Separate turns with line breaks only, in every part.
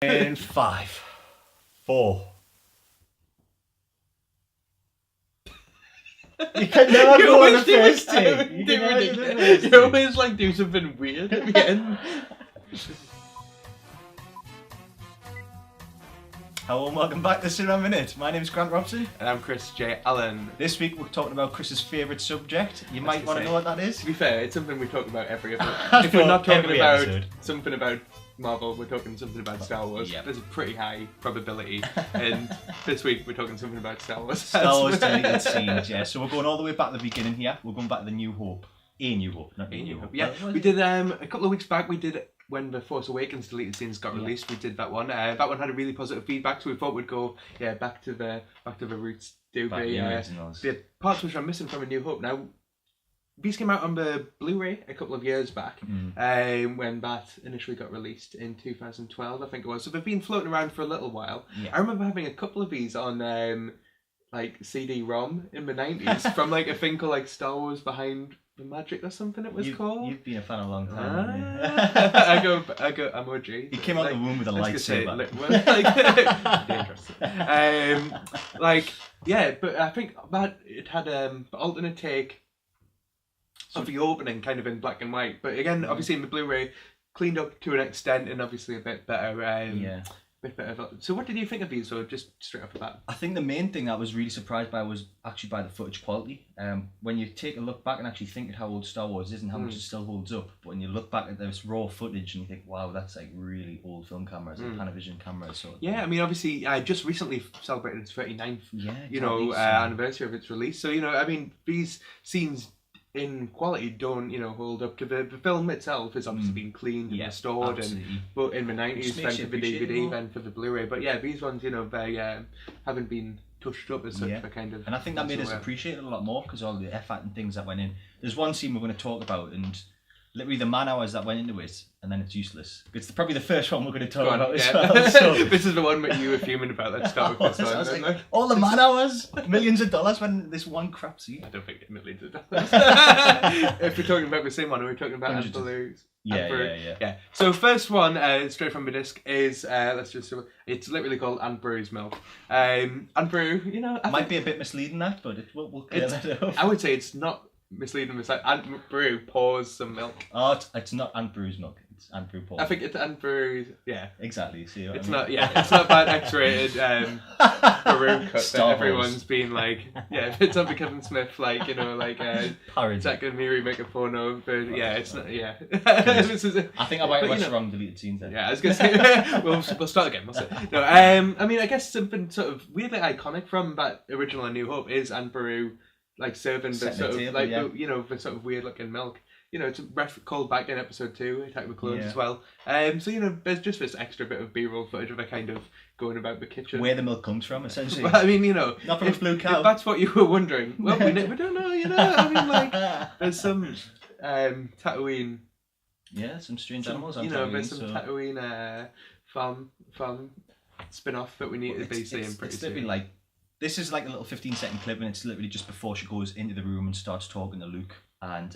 In 5, 4. You can never go on the first take.
You always like do something weird at the end.
Hello and welcome back to Cinema Minute. My name is Grant Robson.
And I'm Chris J. Allen.
This week we're talking about Chris's favourite subject. You might want to know what that is.
To be fair, it's something we talk about every episode. If we're not talking about
episode.
Something about Marvel, we're talking something about Star Wars.
Yep.
There's a pretty high probability. And this week we're talking something about Star Wars.
Star Wars deleted scenes, yeah. So we're going all the way back to the beginning here. We're going back to the New Hope. A New Hope, not A New Hope.
Yeah, we did a couple of weeks back. We did when the Force Awakens deleted scenes got released. We did that one. That one had a really positive feedback, so we thought we'd go back to the roots. Do the parts which are missing from A New Hope. Now, these came out on the Blu-ray a couple of years back, when that initially got released in 2012, I think it was. So they've been floating around for a little while. Yeah. I remember having a couple of these on like CD-ROM in the 90s from like a thing called like Star Wars Behind the Magic or something it was called.
You've been a fan a long time.
I go emoji.
He came out of the womb with a lightsaber.
Dangerous. But I think that it had an alternate take of the opening kind of in black and white. But again, obviously in the Blu-ray, cleaned up to an extent and obviously a bit better. So what did you think of these? So just straight off the bat.
I think the main thing I was really surprised by was actually by the footage quality. When you take a look back and actually think of how old Star Wars is and how much it still holds up, but when you look back at this raw footage and you think, wow, that's like really old film cameras, like Panavision cameras. So
I mean, obviously, just recently celebrated its 39th, anniversary of its release. So I mean, these scenes in quality don't hold up to the film itself. Has obviously been cleaned and restored, but in the 90s then for the DVD, then for the Blu-ray. But these ones they haven't been touched up as such for kind of.
And I think that made us appreciate it a lot more because all the effort and things that went in. There's one scene we're going to talk about and literally the man hours that went into it, and then it's useless. It's probably the first one we're going to talk about as well. So.
This is the one that you were fuming about. Let's start with this one.
Like, all the man hours, millions of dollars went into this one crap scene.
I don't think millions of dollars. If we're talking about the same one, are we talking about Anne-Beru? Yeah. So first one, straight from the disc, is it's literally called Anne-Beru's Milk. Anne-Beru,
might be a bit misleading that, but we'll clear that up.
I would say it's not misleading. It's like Anne-Beru pours some milk.
Oh, it's not Anne-Beru's milk. It's Anne-Beru pours.
I think it's Anne-Beru's. Yeah,
exactly. See what
it's
I mean?
not. Yeah, it's not bad X-rated Beru cut that everyone's been like. Yeah, it's not the Kevin Smith
parody.
Zack and Miri make a porno. But it's not. Yeah.
I think I might watch the wrong deleted scenes then.
Yeah, I was gonna say we'll start again. We'll say. No, I mean, I guess something sort of weirdly iconic from that original A New Hope is Anne-Beru serving the sort of the sort of weird looking milk. It's called back in episode 2, Attack of the Clones as well. So there's just this extra bit of B-roll footage of a kind of going about the kitchen.
Where the milk comes from, essentially.
Well, I mean,
not from a blue cow.
If that's what you were wondering, well, we don't know, I mean, there's some Tatooine.
Yeah, some strange animals.
There's some Tatooine farm spin-off that we need to be seeing pretty soon.
Like, this is like a little 15-second clip, and it's literally just before she goes into the room and starts talking to Luke. And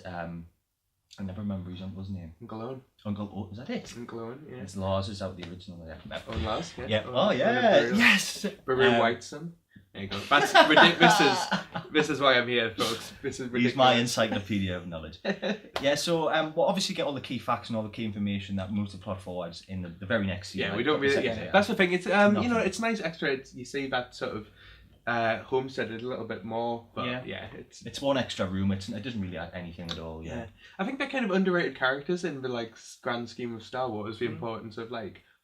I never remember his uncle's name.
Uncle Owen.
Uncle Owen, is that it?
Uncle Owen, yeah.
It's Lars is out the original.
Owen Lars, yeah.
Yeah. Oh yeah. Yes.
Beru Whiteson. There you go. That's ridiculous. This is why I'm here, folks. This is ridiculous.
He's my encyclopedia of knowledge. Yeah. So we'll obviously get all the key facts and all the key information that moves the plot forwards in the very next scene.
Yeah, we don't really. Yeah, that's the thing. It's it's nice extra. You see that sort of. Homesteaded a little bit more, but it's
one extra room. It doesn't really add anything at all. Yeah,
I think they're kind of underrated characters in the grand scheme of Star Wars. The importance of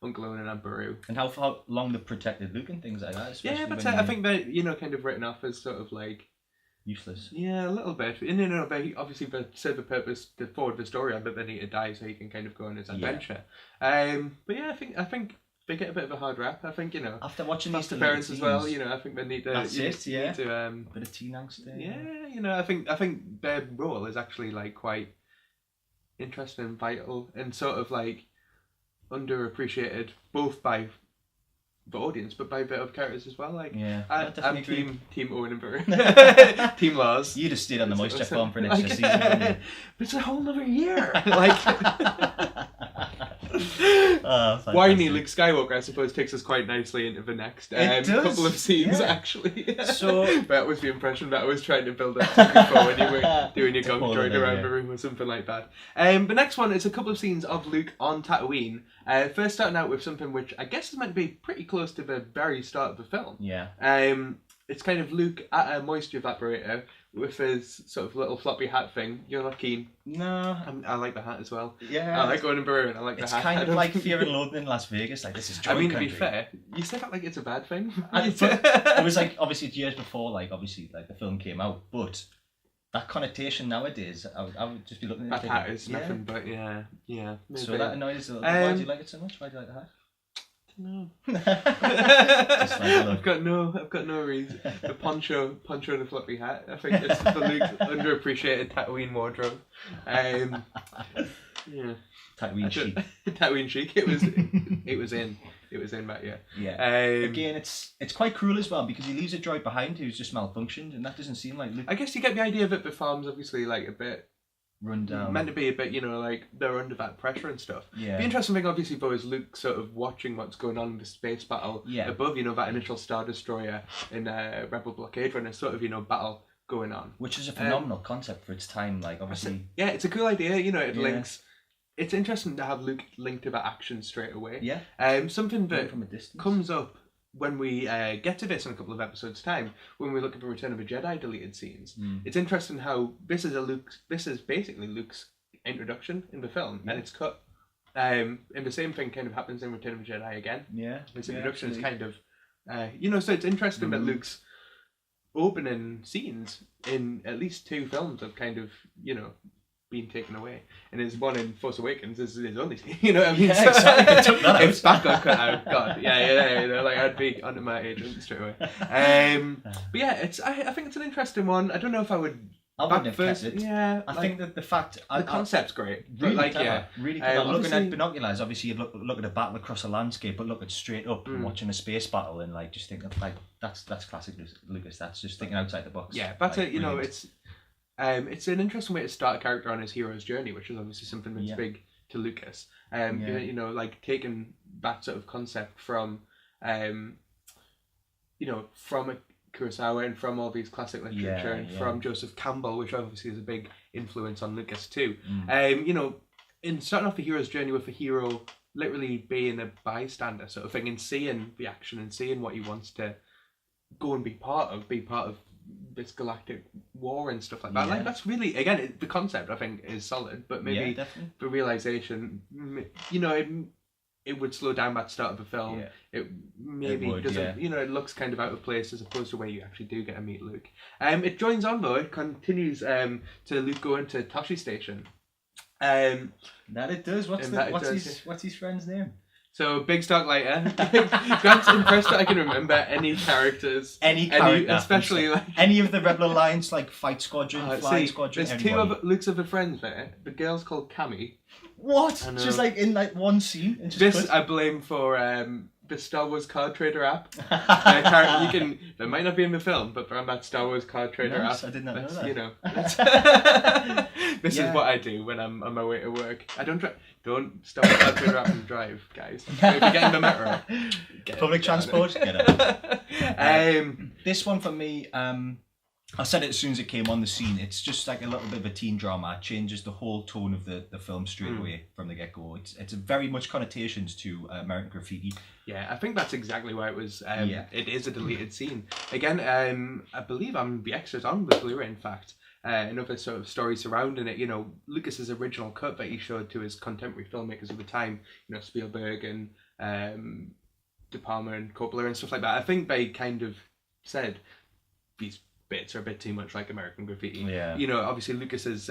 Uncle Owen and Anne-Beru,
and how long they've protected Luke and things like that.
Yeah, but I think they're kind of written off as sort of
useless.
Yeah, a little bit. And they obviously serve a purpose to forward the story, but they need to die so he can kind of go on his adventure. But yeah, I think. They get a bit of a hard rap, I think,
After watching these
parents as well, I think they need to.
That's it, yeah.
Need to,
bit of teen angst there.
Yeah, I think their role is actually quite interesting and vital and sort of underappreciated both by the audience but by a bit of characters as well. I'm team Owen and Beru. Team Lars.
You'd have stayed on the moisture farm for an extra season, wouldn't you?
But it's a whole other year. Whiny Luke Skywalker, I suppose, takes us quite nicely into the next couple of scenes, actually.
So
that was the impression that I was trying to build up to before when you were doing your gong droid around the room or something like that. The next one is a couple of scenes of Luke on Tatooine. First starting out with something which I guess is meant to be pretty close to the very start of the film.
Yeah.
It's kind of Luke at a moisture evaporator with his sort of little floppy hat thing. You're not keen?
No.
I like the hat as well.
Yeah.
I like going to Brew and I like the hat.
It's kind of like Fear and Loathing in Las Vegas. Like, this is joy country.
To be fair, you said that like it's a bad thing.
It was like, obviously, years before, like, obviously, like, the film came out, but that connotation nowadays, I would just be looking at it.
That hat is nothing but, yeah. Maybe.
So that annoys a little bit. Why do you like it so much? Why do you like the hat?
No.
Just like
I've got no reason. The poncho and the floppy hat. I think it's the Luke's underappreciated Tatooine wardrobe. Yeah.
Tatooine chic.
Tatooine chic. It was in back, yeah.
Yeah. Again, it's quite cruel as well because he leaves a droid behind who's just malfunctioned, and that doesn't seem like Luke.
I guess you get the idea of it. The farm's obviously like a bit
run down.
Meant to be a bit, like they're under that pressure and stuff.
Yeah.
The interesting thing, obviously, though, is Luke sort of watching what's going on in the space battle above, that initial Star Destroyer in Rebel blockade run, is sort of, battle going on.
Which is a phenomenal concept for its time, like, obviously.
Yeah, it's a cool idea, it links. It's interesting to have Luke linked to that action straight away.
Yeah.
Something that
from a distance
comes up when we get to this in a couple of episodes' time, when we look at the Return of the Jedi deleted scenes. It's interesting how this is basically Luke's introduction in the film, and it's cut. And the same thing kind of happens in Return of the Jedi again.
Yeah.
His introduction is kind of, so it's interesting that Luke's opening scenes in at least 2 films have kind of, been taken away, and his one in Force Awakens is his only scene. You know what I mean?
Yeah, exactly. They took that out.
If that got cut out, God, yeah, like I'd be under my agent straight away. But yeah, I think it's an interesting one. I don't know if I would.
I wouldn't have kept it.
Yeah,
I think that the fact
the concept's great.
Really
like,
clever, really clever. Looking at binoculars, obviously you look at a battle across a landscape, but look at straight up and watching a space battle and like just think of like that's classic Lucas. That's just thinking outside the box.
Yeah, that's
like,
it. It's an interesting way to start a character on his hero's journey, which is obviously something that's big to Lucas. Like taking that sort of concept from, from Kurosawa and from all these classic literature and from Joseph Campbell, which obviously is a big influence on Lucas too. In starting off the hero's journey with a hero literally being a bystander sort of thing and seeing the action and seeing what he wants to go and be part of this galactic war and stuff like that. Like that's really, again, the concept I think is solid, but maybe the realization, it would slow down at the start of the film. It maybe doesn't, it looks kind of out of place as opposed to where you actually do get to meet Luke. It joins on though, it continues to Luke going to Tosche Station.
That it does. What's his friend's name?
So, Big Starklighter. Grant's impressed that I can remember any characters.
Any character.
Especially like...
any of the Rebel Alliance, like Fight Squadron, Flying Squadron,
there's anybody. 2 of Luke's other friends there. The girl's called Cammy.
What? Just like in like one scene?
This I blame for the Star Wars Card Trader app. There might not be in the film, but from that Star Wars Card Trader app.
I did not know that.
This is what I do when I'm on my way to work. I don't stop the Card Trader app and drive, guys. If you're getting the metro,
public transport, get it. This one for me, I said it as soon as it came on the scene. It's just like a little bit of a teen drama. It changes the whole tone of the film straight away from the get-go. It's very much connotations to American Graffiti.
Yeah, I think that's exactly why it was. It is a deleted scene. Again, I believe the extras on the Blu-ray, in fact. Another sort of story surrounding it. Lucas's original cut that he showed to his contemporary filmmakers of the time. Spielberg and De Palma and Coppola and stuff like that. I think they kind of said these bits are a bit too much like American Graffiti.
Yeah.
Obviously Lucas's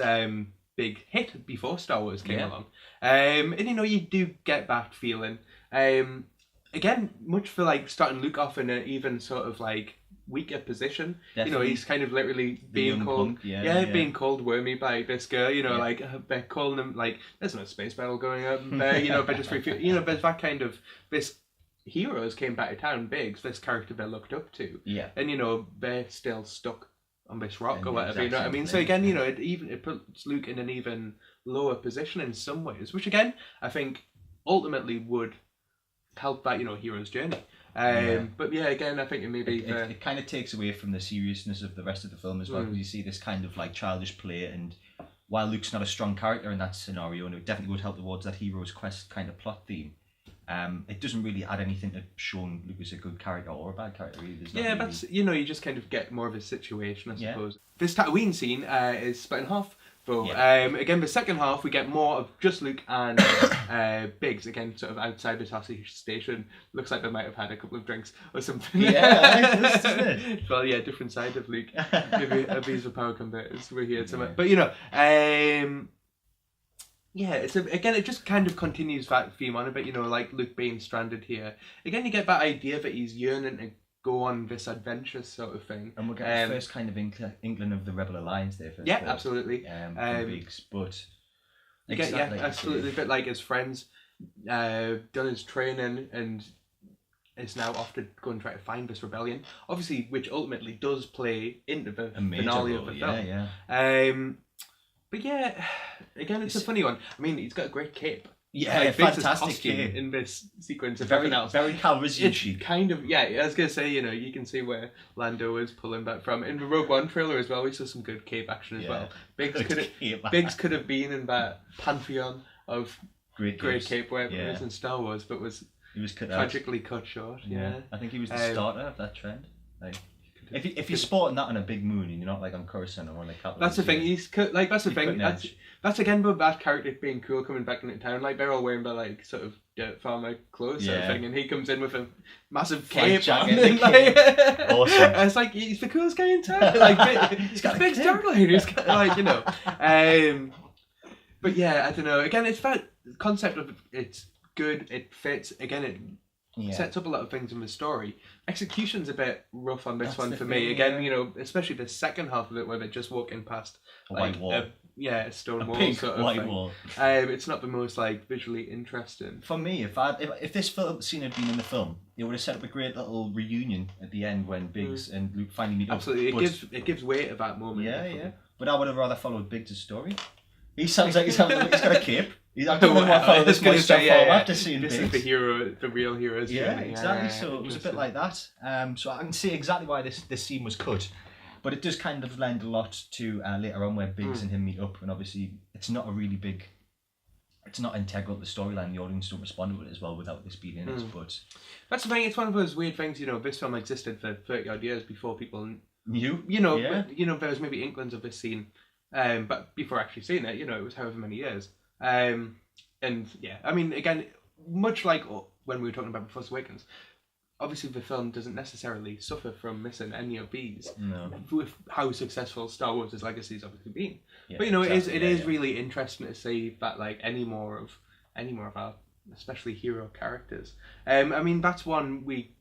big hit before Star Wars came along. And you do get that feeling. Again, much for like starting Luke off in an even sort of like weaker position. Definitely. He's kind of literally being called being called wormy by this girl, like they're calling him like there's no space battle going on there, but just there's that kind of this heroes came back to town, Biggs, this character they looked up to.
Yeah.
And they're still stuck on this rock or whatever, you know what I mean? So again, it puts Luke in an even lower position in some ways, which again, I think ultimately would help that hero's journey. But yeah, again, I think it
kind of takes away from the seriousness of the rest of the film as well, because you see this kind of like childish play, and while Luke's not a strong character in that scenario, and it definitely would help towards that hero's quest kind of plot theme, it doesn't really add anything to showing Luke as a good character or a bad character. Really.
That's you just kind of get more of a situation, I suppose. This Tatooine scene is split in half. Again, the second half we get more of just Luke and Biggs again, sort of outside the Tosche station. Looks like they might have had a couple of drinks or something.
Yeah, isn't it?
Well, yeah, different side of Luke. Maybe these are power converters. We're here somewhere, but it just kind of continues that theme on a bit. Like Luke being stranded here. Again, you get that idea that he's yearning to go on this adventure sort of thing.
And we'll get the first kind of inkling of the Rebel Alliance there.
Absolutely.
Biggs, but
absolutely. But like his friends, done his training and is now off to go and try to find this rebellion. Obviously, which ultimately does play into the finale of the film. But yeah, again, it's a funny one. I mean, he's got a great cape.
Yeah, fantastic cape
in this sequence.
Very Calrissian.
Kind of, I was gonna say, you can see where Lando is pulling that from. In the Rogue One trailer as well, we saw some good cape action as well. Biggs could have been in that pantheon of great cape wearers in Star Wars, but he was tragically cut short. Yeah,
I think he was the starter of that trend. Like, if you're sporting that on a big moon and you're not like on Coruscant or one of the capitals.
That's the thing. That's the thing. That's again about that character being cool coming back into town. Like they're all wearing their like sort of dirt farmer clothes sort of thing, and he comes in with a massive cape on. And, awesome. And it's like he's the coolest guy in town. Like he's got a big starlight. He's got, like But yeah, I don't know. Again, it's that concept of it's good. It fits. Again, it. Sets up a lot of things in the story. Execution's a bit rough on this one for me. Again, especially the second half of it where they're just walking past
a
stone wall
pink
sort of
white
thing.
Wall.
It's not the most like visually interesting.
For me, if this scene had been in the film, it would have set up a great little reunion at the end when Biggs and Luke finally meet up.
Absolutely, it gives weight at that moment.
Yeah. But I would have rather followed Biggs' story. He sounds like he's got a cape. I don't know what follow this much stuff after seeing
this
Biggs.
Is the real hero's journey.
Exactly. So it was a bit like that. So I can see exactly why this scene was cut, but it does kind of lend a lot to later on where Biggs and him meet up, and obviously it's not integral to the storyline. The audience don't respond to it as well without this being in it. But
that's the thing. It's one of those weird things. This film existed for 30 odd years before people
knew.
But, there was maybe inklings of this scene, but before actually seeing it, it was however many years. And yeah, I mean, again, much like when we were talking about The Force Awakens, obviously the film doesn't necessarily suffer from missing any of these.
No.
With how successful Star Wars' legacy has obviously been.
Yeah,
but it is really interesting to see that like any more of our especially hero characters. I mean that's one we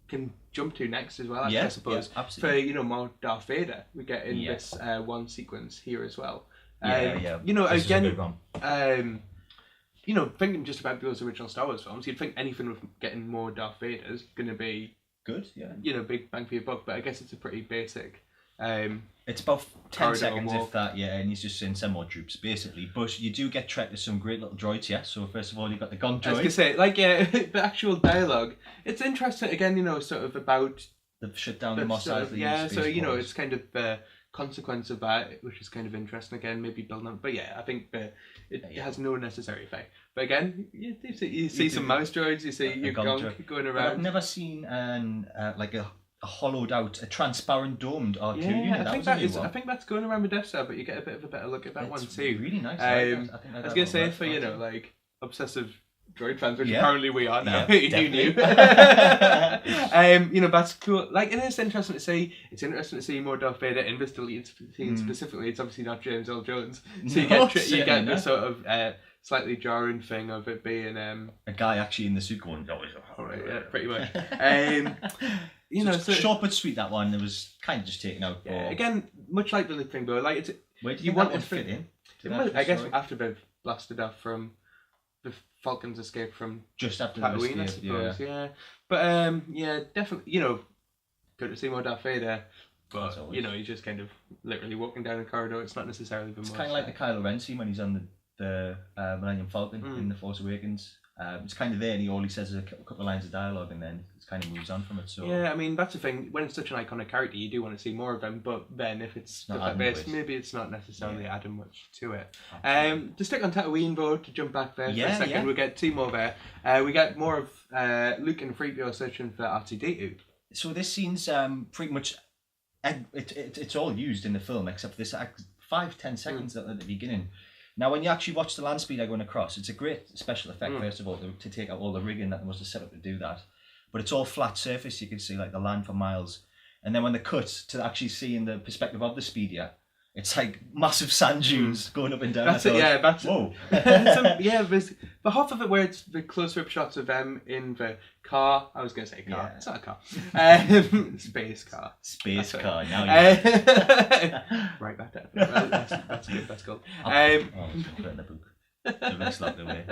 can jump to next as well. I suppose for
more
Darth Vader we get in this one sequence here as well.
This
again, thinking just about those original Star Wars films, you'd think anything with getting more Darth Vader is going to be
good,
big bang for your buck, but I guess it's a pretty basic.
It's about 10 seconds if that, and he's just saying send more troops, basically. But you do get treated to some great little droids, So first of all, you've got the gun droid.
I was going to say, the actual dialogue, it's interesting, again, sort of about...
They've shut down the Mos Eisley
so, it's kind of the consequence of that, which is kind of interesting, again, maybe building up. But I think it has no necessary effect. But again, you see some mouse droids, you see your gonk going around.
But I've never seen a hollowed out, a transparent domed R2 unit.
I think that's going around the Death Star, but you get a bit of a better look at that one too.
Really nice.
I was going to say for like obsessive droid fans, which apparently we are now. You knew. That's cool. Like it is interesting to see. It's interesting to see more Darth Vader in this deleted scene specifically. It's obviously not James Earl Jones, so you get this sort of slightly jarring thing of it being a
guy actually in the suit going.
Pretty much.
So short but sweet that one. It was kind of just taken out.
Again, much like the Luke thing, though. Like it's
where do you want to fit in?
I guess after they've blasted off from the Falcon's escape from
just after
Tatooine, I suppose. But definitely. Good to see more Darth Vader. But he's just kind of literally walking down a corridor. It's not necessarily the most.
It's kind of like the Kylo Ren scene when he's on the Millennium Falcon in The Force Awakens. It's kind of there, and all he says is a couple of lines of dialogue, and then it kind of moves on from it. So
yeah, I mean that's the thing. When it's such an iconic character, you do want to see more of him. But then if it's based, maybe it's not necessarily adding much to it. To stick on Tatooine, though, to jump back there for a second, we get 2 more there. We get more of Luke and 3PO searching for R2-D2.
So this scene's pretty much it's all used in the film except for this 5-10 seconds at the beginning. Now, when you actually watch the land speeder going across, it's a great special effect, first of all, to take out all the rigging that was set up to do that. But it's all flat surface, you can see like the land for miles. And then when they cut to actually seeing the perspective of the speeder, it's like massive sand dunes going up and down.
That's it, yeah. That's
whoa.
There's the half of it where it's the close-up shots of them in the car. I was going to say car. Yeah. It's not a car. Space car.
Space car. Now
Write that down. That's good. That's cool.
I'll put it in the book. The rest locked
away.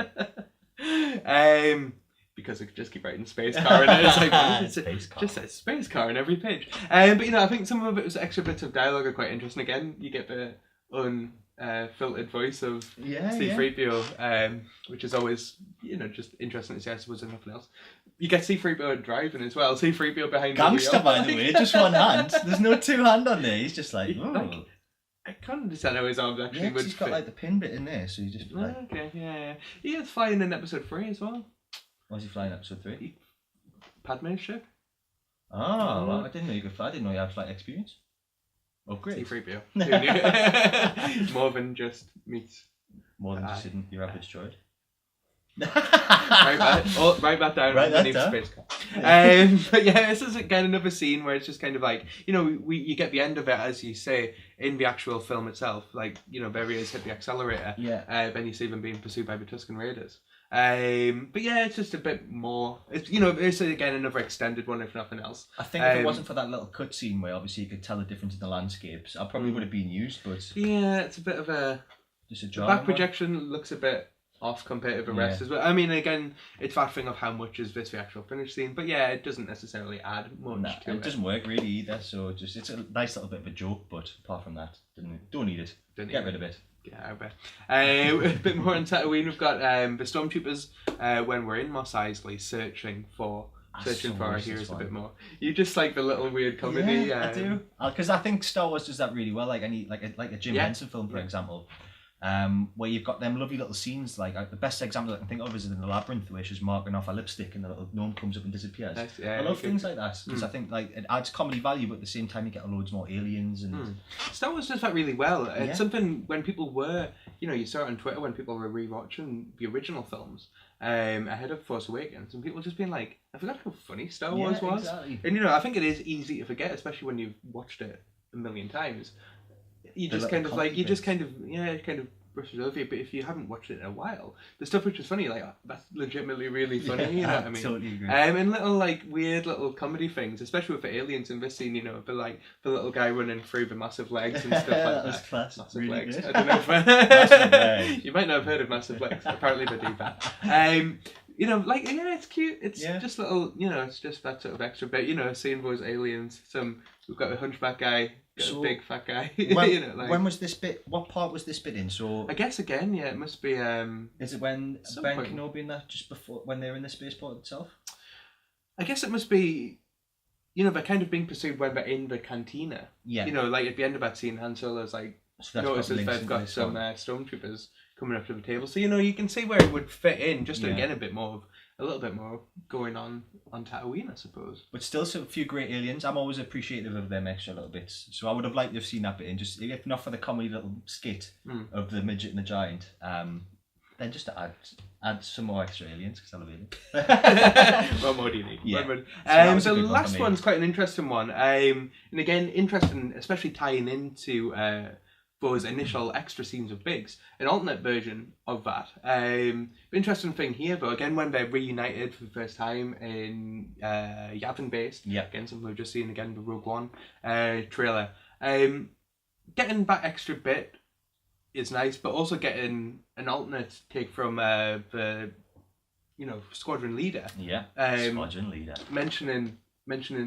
Because I could just keep writing space car in it. It's like
space car.
Just says space car in every page. But I think some of it was extra bits of dialogue are quite interesting. Again, you get the unfiltered voice of C-3PO, which is always just interesting to see. I suppose there's nothing else. You get C-3PO driving as well. C-3PO behind
gangster,
the wheel.
by the way, just one hand. There's no 2 hand on there. He's just like,
I can't understand how his arms actually would
he's got like the pin bit in there, so you just like...
Okay, yeah. He is flying in episode 3 as well.
Was he flying episode 3?
Padme's ship.
Oh, well, I didn't know you could fly. I didn't know you had flight experience. Oh, great.
C-3PO. More than just meat.
More than just your average droid.
Write that down.
Write that down.
Space car. But yeah, this is again another scene where it's just kind of like, you get the end of it, as you say, in the actual film itself. Like, Barriers hit the accelerator.
Yeah.
Then you see them being pursued by the Tusken Raiders. But yeah, it's just a bit more. It's again another extended one, if nothing else.
I think if it wasn't for that little cut scene where obviously you could tell the difference in the landscapes, I probably would have been used. But
yeah, it's a bit of a.
Just a
the back projection looks a bit off compared to the rest as well. I mean, again, it's that thing of how much is this the actual finish scene, but yeah, it doesn't necessarily add much to it.
It doesn't work really either. So it's a nice little bit of a joke, but apart from that, don't need it. Get rid of it.
Yeah, I bet. A bit more on Tatooine, we've got the stormtroopers when we're in Mos Eisley searching for our heroes a bit more. You just like the little weird comedy.
Yeah, I do. Because I think Star Wars does that really well. Like a Jim Henson film, for example. Where you've got them lovely little scenes, like the best example I can think of is in The Labyrinth, where she's marking off a lipstick and the little gnome comes up and disappears. I love things like that because I think like it adds comedy value, but at the same time you get loads more aliens and
Star Wars does that really well. It's something when people were, you saw it on Twitter when people were rewatching the original films ahead of Force Awakens, and people just being like, I forgot how funny Star Wars was.
Exactly.
And I think it is easy to forget, especially when you've watched it a million times. You just kind of brush it over you, but if you haven't watched it in a while, the stuff which is funny, like that's legitimately really funny, you know what I mean?
Totally agree.
And little like weird little comedy things, especially with the aliens in this scene, the like the little guy running through the massive legs and stuff like that.
That's class.
Massive
really
legs.
Good.
I don't know if
Massive legs.
you might not have heard of massive legs. Apparently they do that. It's cute. It's just little, it's just that sort of extra bit, seeing those aliens. We've got a hunchback guy, got a big fat guy.
When was this bit? What part was this bit in? So
I guess again, it must be.
Is it when Ben Kenobi and that just before when they're in the spaceport itself?
I guess it must be. They're kind of being pursued when they're in the cantina.
Yeah.
Like at the end of that scene, Han Solo's like notices they've got some stormtroopers coming up to the table. So you can see where it would fit in. Just to get a little bit more going on Tatooine, I suppose.
But still, a few great aliens. I'm always appreciative of them extra little bits. So I would have liked to have seen that bit in, just if not for the comedy little skit of the midget and the giant, then just to add some more extra aliens because I love aliens.
What more do you need?
Yeah.
The last one's quite an interesting one. And again, interesting, especially tying into those initial extra scenes of Biggs, an alternate version of that. Interesting thing here, though, again, when they're reunited for the first time in Yavin Base, again, something we've just seen again, the Rogue One trailer. Getting that extra bit is nice, but also getting an alternate take from the squadron leader.
Yeah, squadron leader.
Mentioning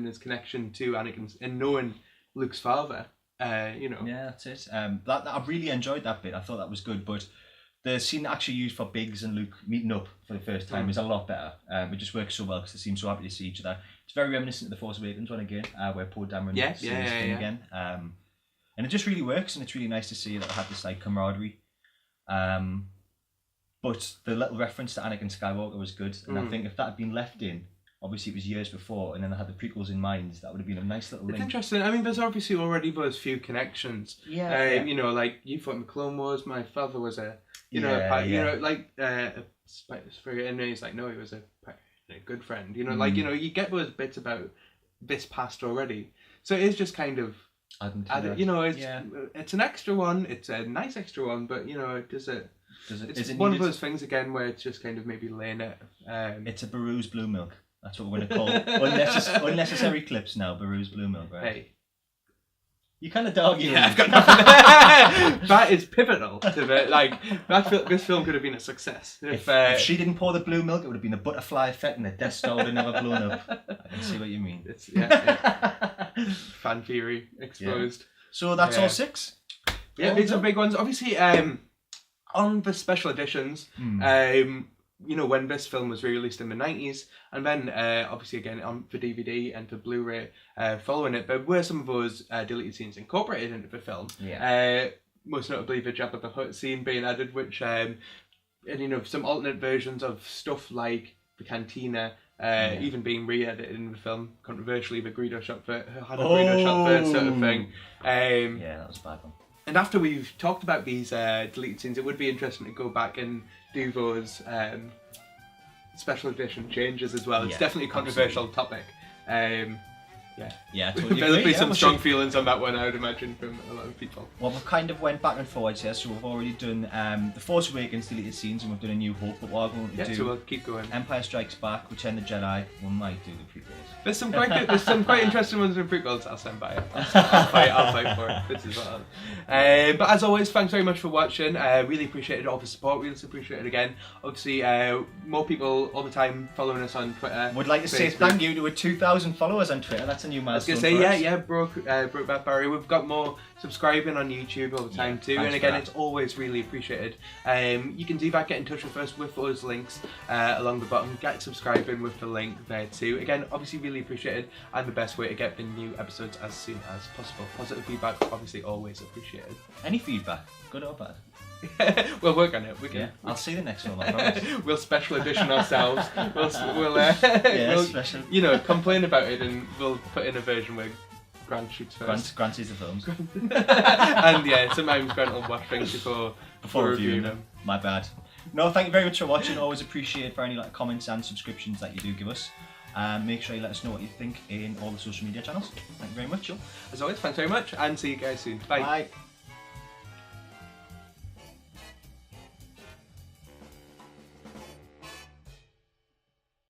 his connection to Anakin and knowing Luke's father.
Yeah, that's it. That I really enjoyed that bit. I thought that was good, but the scene actually used for Biggs and Luke meeting up for the first time is a lot better. It just works so well because they seem so happy to see each other. It's very reminiscent of the Force Awakens one again, where Poe Dameron sees Finn again. And it just really works, and it's really nice to see that they have this like camaraderie. But the little reference to Anakin Skywalker was good, and I think if that had been left in, obviously it was years before, and then they had the prequels in mind, that would have been a nice little link.
It's interesting. I mean, there's obviously already those few connections.
Yeah.
You know, like you fought in the Clone Wars. My father was a, you know, like a spirit, and he's like, no, he was a good friend. You know, like you know, you get those bits about this past already. So it is just kind of. You know, it's an extra one. It's a nice extra one, but you know, it's one of those things again where it's just kind of maybe laying it.
It's a Beru's Blue Milk. That's what we're going to call unnecessary clips now. Beru's Blue Milk, right?
Hey,
you kind of dog.
Yeah, I've got nothing. That is pivotal to the like. This film could have been a success
if she didn't pour the blue milk. It would have been a butterfly effect, and the Death Star would have never blown up. I can see what you mean.
It's fan theory exposed.
Yeah. So that's all 6.
Yeah, these are big ones. Obviously, on the special editions, you know, when this film was re-released in the 90s, and then obviously again on for DVD and for Blu-ray following it, there were some of those deleted scenes incorporated into the film.
Yeah.
Most notably the Jabba the Hutt scene being added, which and you know, some alternate versions of stuff like the cantina. Even being re-edited in the film, controversially, the Greedo shot first, had a Greedo shot first sort of thing.
Yeah, that was a bad one.
And after we've talked about these deleted scenes, it would be interesting to go back and do those special edition changes as well. It's definitely a controversial topic.
Yeah, totally
there'll be some strong feelings on that one, I would imagine, from a lot of people.
Well, we've kind of went back and forwards here, so we've already done The Force Awakens deleted scenes, and we've done A New Hope, but what we're going to do...
so we'll keep going.
Empire Strikes Back, Return of the Jedi, we might do the prequels.
There's some quite interesting ones in prequels. I'll stand by it. I'll fight for it. This is what but as always, thanks very much for watching. Really appreciated all the support. Really appreciate it again. Obviously, more people all the time following us on Twitter.
Would like to say thank you to 2,000 followers on Twitter. That's a new milestone.
I was going to say, broke that barrier. We've got more subscribing on YouTube all the time too, and again, it's always really appreciated. You can do that. Get in touch with us with those links along the bottom. Get subscribing with the link there too. Again, obviously really appreciated, and the best way to get the new episodes as soon as possible. Positive feedback, obviously always appreciated.
Any feedback, good or bad?
We'll work on it. We can.
Yeah, I'll see the next one. I promise.
We'll special edition ourselves. We'll
special.
You know, complain about it, and we'll put in a version where Grant shoots first.
Grant sees the films.
And sometimes Grant will watch things before reviewing them.
My bad. No, thank you very much for watching. Always appreciate for any comments and subscriptions that you do give us. Make sure you let us know what you think in all the social media channels. Thank you very much, Joe.
As always, thanks very much, and see you guys soon. Bye.
Bye.